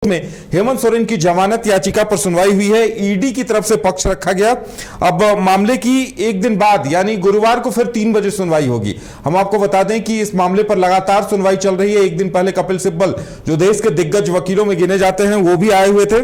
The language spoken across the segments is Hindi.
में हेमंत सोरेन की जमानत याचिका पर सुनवाई हुई है। ईडी की तरफ से पक्ष रखा गया। अब मामले की एक दिन बाद यानी गुरुवार को फिर 3 बजे सुनवाई होगी। हम आपको बता दें कि इस मामले पर लगातार सुनवाई चल रही है। एक दिन पहले कपिल सिब्बल, जो देश के दिग्गज वकीलों में गिने जाते हैं, वो भी आए हुए थे।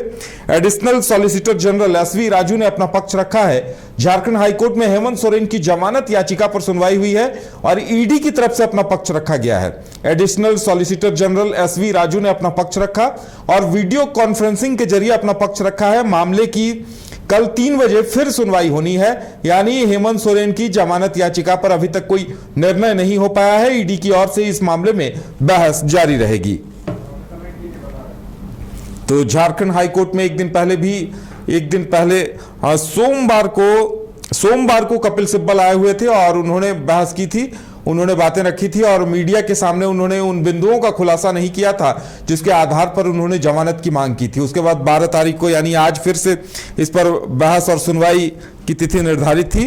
Additional solicitor general SV Raju ने अपना पक्ष रखा है। झारखंड हाईकोर्ट में हेमंत सोरेन की जमानत याचिका पर सुनवाई हुई है और ईडी की तरफ से अपना पक्ष रखा गया है। Additional solicitor general SV Raju ने अपना पक्ष रखा और वीडियो कॉन्फ्रेंसिंग के जरिए अपना पक्ष रखा है। मामले की कल 3 बजे फिर सुनवाई होनी है, यानी हेमंत सोरेन की जमानत याचिका पर अभी तक कोई निर्णय नहीं हो पाया है। ईडी की ओर से इस मामले में बहस जारी रहेगी। तो झारखंड हाईकोर्ट में एक दिन पहले सोमवार को कपिल सिब्बल आए हुए थे और उन्होंने बहस की थी, उन्होंने बातें रखी थी और मीडिया के सामने उन्होंने उन बिंदुओं का खुलासा नहीं किया था जिसके आधार पर उन्होंने जमानत की मांग की थी। उसके बाद 12 तारीख को यानी आज फिर से इस पर बहस और सुनवाई की तिथि निर्धारित थी।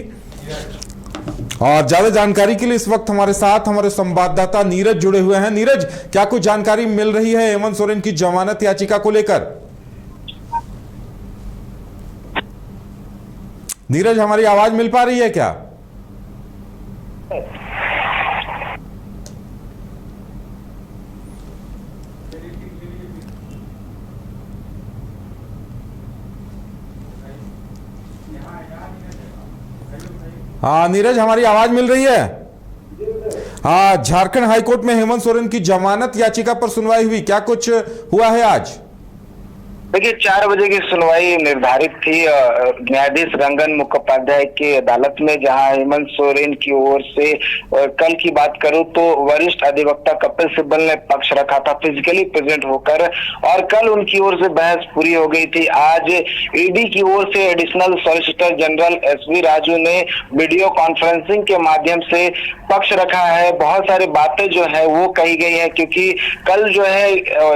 और ज्यादा जानकारी के लिए इस वक्त हमारे साथ हमारे संवाददाता नीरज जुड़े हुए हैं। नीरज, क्या कुछ जानकारी मिल रही है हेमंत सोरेन की जमानत याचिका को लेकर? नीरज, हमारी आवाज मिल पा रही है क्या? हाँ नीरज, हमारी आवाज मिल रही है? हाँ, झारखंड हाईकोर्ट में हेमंत सोरेन की जमानत याचिका पर सुनवाई हुई, क्या कुछ हुआ है आज? देखिए, 4 बजे की सुनवाई निर्धारित थी न्यायाधीश रंगन मुखोपाध्याय की अदालत में, जहां हेमंत सोरेन की ओर से कल की बात करूं तो वरिष्ठ अधिवक्ता कपिल सिब्बल ने पक्ष रखा था फिजिकली प्रेजेंट होकर, और कल उनकी ओर से बहस पूरी हो गई थी। आज ईडी की ओर से additional solicitor general SV Raju ने वीडियो कॉन्फ्रेंसिंग के माध्यम से पक्ष रखा है। बहुत सारी बातें जो है वो कही गई है, क्योंकि कल जो है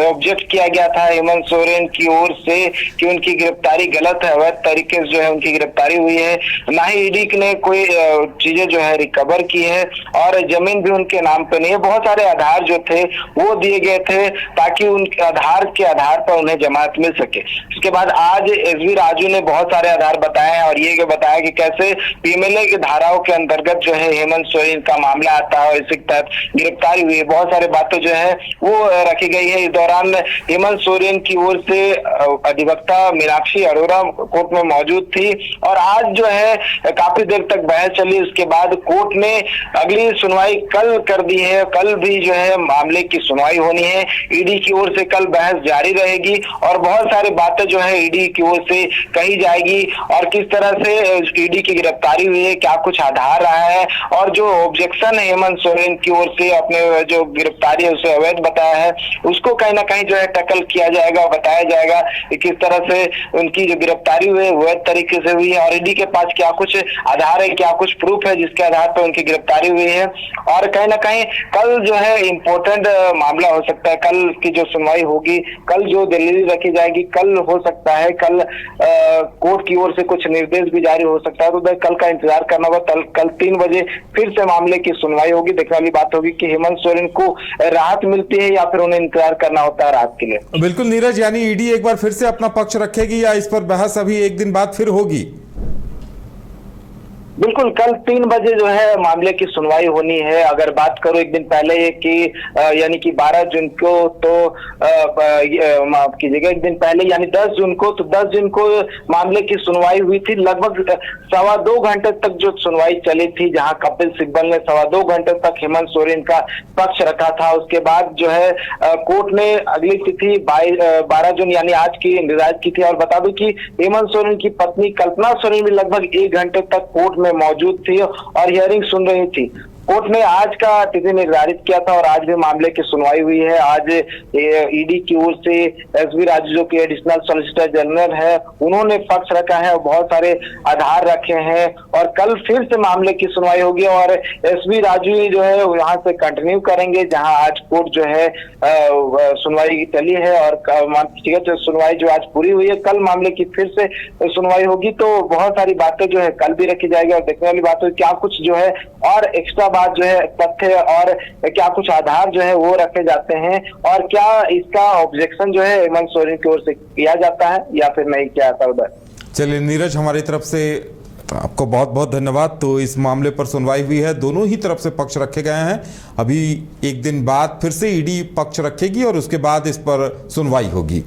ऑब्जेक्ट किया गया था हेमंत सोरेन की ओर से कि उनकी गिरफ्तारी गलत है, अवैध तरीके से जो है उनकी गिरफ्तारी हुई है। ना ही ईडी ने कोई चीजें जो है रिकवर की है और जमीन भी उनके नाम पे नहीं है। बहुत सारे आधार जो थे वो दिए गए थे ताकि उनके आधार पर उन्हें जमानत मिल सके। इसके बाद आज एसवी राजू ने बहुत सारे आधार बताए हैं और ये बताया कि कैसे पीएमएलए की धाराओं के अंतर्गत जो है हेमंत सोरेन का मामला आता है और इसी के तहत गिरफ्तारी हुई है। बहुत सारे बातें जो है वो रखी गई है। इस दौरान हेमंत सोरेन की ओर से अधिवक्ता मीनाक्षी अरोड़ा कोर्ट में मौजूद थी और आज जो है काफी देर तक बहस चली। उसके बाद कोर्ट ने अगली सुनवाई कल कर दी है। कल भी जो है मामले की सुनवाई होनी है। ईडी की ओर से कल बहस जारी रहेगी और बहुत सारी बातें जो है ईडी की ओर से कही जाएगी और किस तरह से ईडी की गिरफ्तारी हुई है, क्या कुछ आधार रहा है और जो ऑब्जेक्शन है हेमंत सोरेन की ओर से अपने जो गिरफ्तारी है उसे अवैध बताया है, उसको कहीं ना कहीं जो है टैकल किया जाएगा, बताया जाएगा किस तरह से उनकी जो गिरफ्तारी हुई है वैध तरीके से हुई है और ईडी के पास क्या कुछ आधार है, क्या कुछ प्रूफ है जिसके आधार पर उनकी गिरफ्तारी हुई है। और कहीं ना कहीं कल जो है इम्पोर्टेंट मामला हो सकता है। कल की जो सुनवाई होगी, कल जो दलील रखी जाएगी, कल हो सकता है कल कोर्ट की ओर से कुछ निर्देश भी जारी हो सकता है। तो कल का इंतजार करना होगा। कल 3 बजे फिर से मामले की सुनवाई होगी। देखने वाली बात होगी कि हेमंत सोरेन को राहत मिलती है या फिर उन्हें इंतजार करना होता है राहत के लिए। बिल्कुल नीरज, यानी ईडी एक बार फिर से अपना पक्ष रखेगी या इस पर बहस अभी एक दिन बाद फिर होगी? बिल्कुल, कल 3 बजे जो है मामले की सुनवाई होनी है। अगर बात करूं एक दिन पहले कि यानी कि 12 जून को, तो माफ कीजिएगा, एक दिन पहले यानी 10 जून को, तो 10 जून को मामले की सुनवाई हुई थी। लगभग 2.25 घंटे तक जो सुनवाई चली थी, जहां कपिल सिब्बल ने 2.25 घंटे तक हेमंत सोरेन का पक्ष रखा था। उसके बाद जो है कोर्ट ने अगली तिथि 12 जून यानी आज की निर्धारित की थी। और बता दूं कि हेमंत सोरेन की पत्नी कल्पना सोरेन भी लगभग 1 घंटे तक कोर्ट में मौजूद थी और हियरिंग सुन रही थी। कोर्ट ने आज का तिथि निर्धारित किया था और आज भी मामले की सुनवाई हुई है। आज ईडी की ओर से एसवी राजू जो कि एडिशनल सॉलिसिटर जनरल है, उन्होंने पक्ष रखा है और बहुत सारे आधार रखे हैं और कल फिर से मामले की सुनवाई होगी और एसवी राजू जो है यहाँ से कंटिन्यू करेंगे जहां आज कोर्ट जो है सुनवाई चली है और तो सुनवाई जो आज पूरी हुई है, कल मामले की फिर से सुनवाई होगी। तो बहुत सारी बातें जो है कल भी रखी जाएगी और देखने वाली बात है क्या कुछ जो है और एक्स्ट्रा साथ जो है तथ्य और क्या कुछ आधार जो है वो रखे जाते हैं, और क्या इसका ऑब्जेक्शन जो है हेमंत सोरेन की ओर से किया जाता है या फिर नहीं किया जाता उधर। चलिए नीरज, हमारी तरफ से आपको बहुत बहुत धन्यवाद। तो इस मामले पर सुनवाई हुई है, दोनों ही तरफ से पक्ष रखे गए हैं। अभी एक दिन बाद फिर से ईडी पक्ष रखेगी और उसके बाद इस पर सुनवाई होगी।